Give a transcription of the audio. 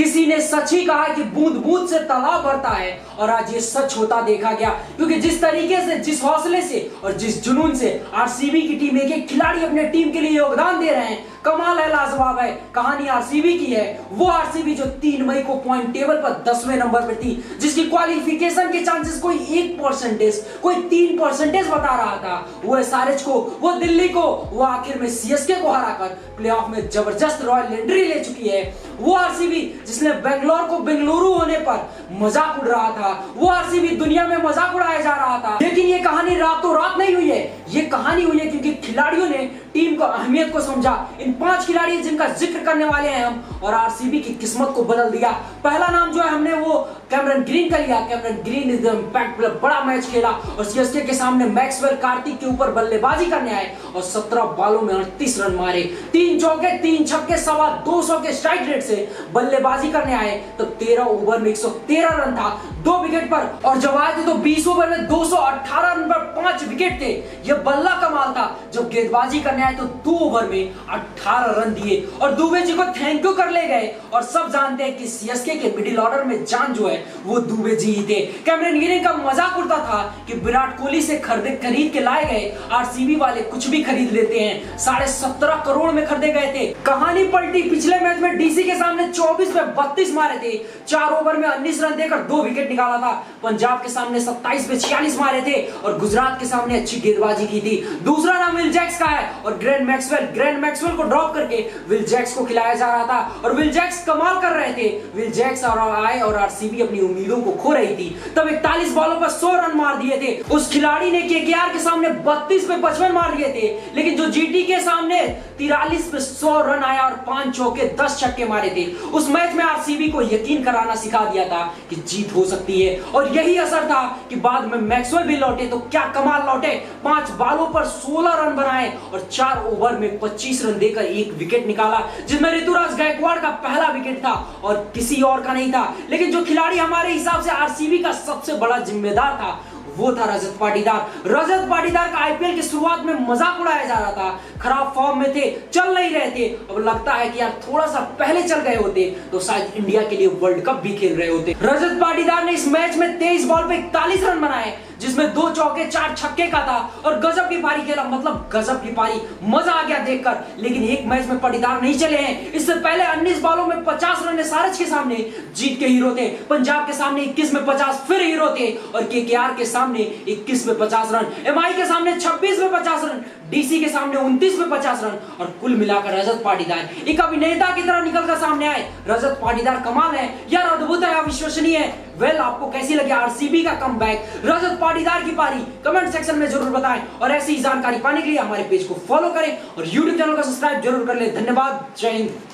किसी ने सच ही कहा कि बूंद बूंद से तालाब भरता है, और आज ये सच होता देखा गया। क्योंकि जिस तरीके से, जिस हौसले से और जिस जुनून से आरसीबी की टीम एक खिलाड़ी अपने टीम के लिए योगदान दे रहे हैं, कमाल है, लाजवाब है। कहानी आरसीबी की है, वो आरसीबी जो 3 मई को पॉइंट टेबल पर 10वें नंबर पर थी, जिसकी क्वालिफिकेशन के चांसेस कोई 1%, कोई 3% बता रहा था। वो एसआरएच को, वो दिल्ली को, वो आखिर में सीएसके को हराकर प्लेऑफ में जबरदस्त रॉयल एंट्री ले चुकी है। वो आरसीबी जिसने बेंगलोर को बेंगलुरु होने पर मजाक उड़ रहा था, वो आरसीबी दुनिया में मजाक उड़ाया जा रहा था। लेकिन ये कहानी रातों रात नहीं हुई है, ये कहानी हुई है क्योंकि खिलाड़ियों ने टीम को अहमियत को समझा। इन 5 खिलाड़ी जिनका जिक्र करने वाले हैं हम, और आरसीबी की किस्मत को बदल दिया। पहला नाम जो है हमने वो कैमरन ग्रीन का लिया। Cameron green is the impact player, बड़ा मैच खेला और सीएसके के सामने मैक्सवेल कार्तिक के ऊपर बल्लेबाजी करने आए और 17 बॉलों में 38 रन मारे, 3 चौके 3 छक्के, 225 के स्ट्राइक रेट से बल्लेबाजी करने आए। तो 13 ओवर में 113 रन था, 2 विकेट पर, और जब आए थे तो 20 ओवर में 218 रन पर 5 विकेट थे। यह बल्ला कमाल था। जब गेंदबाजी करने आए तो 2 ओवर में 18 रन दिए और दुबे जी को थैंक यू कर ले गए। और सब जानते हैं कि सीएसके के मिडिल ऑर्डर में जान जो है वो दुबे जी ही थे। कैमरन ग्रीन का मजाक उड़ता था कि विराट कोहली से खरीद के लाए गए आरसीबी वाले कुछ भी खरीद लेते हैं, 17.5 करोड़ में खरीदे गए थे। कहानी पलटी। पिछले मैच में डीसी के सामने 24 पे 32 मारे थे, 4 ओवर में 19 रन देकर 2 विकेट निकाला था। पंजाब के सामने 27 पे 46 मारे थे और गुजरात के सामने अच्छी गेंदबाजी की थी। दूसरा नाम विल जैक्स का है और ग्रैंड मैक्सवेल को ड्रॉप करके विल जैक्स को खिलाया जा रहा था और विल जैक्स कमाल कर रहे थे। विल जैक्स और आरसीबी अपनी उम्मीदों को खो रही थी। तब 41 बॉलों पर 100 रन मार दिए थे। उस खिलाड़ी ने केकेआर के सामने 32 पे 55 मार दिए थे, लेकिन जो जीटी के सामने 43 पे 100 रन आया और 5 चौके 10 छक्के मारे थे। उस मैच में आरसीबी को यकीन कराना सिखा दिया था कि जीत हो सकती है, और यही असर था कि बाद में मैक्सवेल भी लौटे तो क्या कमाल लौटे। 5 बॉलों पर 16 रन बनाए और 4 ओवर में 25 रन देकर 1 विकेट निकाला, जिसमें ऋतुराज गायकवाड़ का पहला विकेट था और किसी और का नहीं था। लेकिन जो खिलाड़ी हमारे हिसाब से आरसीबी का सबसे बड़ा जिम्मेदार था वो था रजत पाटीदार। रजत पाटीदार का आईपीएल की शुरुआत में मजाक उड़ाया जा रहा था, खराब फॉर्म में थे, चल नहीं रहे थे। अब लगता है कि यार थोड़ा सा पहले चल गए होते तो शायद इंडिया के लिए वर्ल्ड कप भी खेल रहे होते। रजत पाटीदार ने इस मैच में 23 बॉल पे 41 रन बनाए, जिसमें 2 चौके 4 छक्के का था और गजब की पारी खेला, मतलब गजब की पारी, मजा आ गया देखकर। लेकिन एक मैच में पाटीदार नहीं चले हैं। इससे पहले 19 बॉलों में 50 रन एसआरएच के सामने जीत के हीरो थे। पंजाब के सामने 21 में 50 फिर हीरो थे और केकेआर के सामने 21 में 50 रन, एमआई के सामने 26 में 50 रन, डीसी के सामने 29 में 50 रन, और कुल मिलाकर रजत पाटीदार एक अभिनेता की तरह निकलकर सामने आए। रजत पाटीदार कमाल है यार, अद्भुत है, अविश्वसनीय है। वेल, आपको कैसी लगी आरसीबी का कमबैक, रजत पाटीदार की पारी, कमेंट सेक्शन में जरूर बताएं। और ऐसी जानकारी पाने के लिए हमारे पेज को फॉलो करें और यूट्यूब चैनल को सब्सक्राइब जरूर कर लें। धन्यवाद, जय हिंद।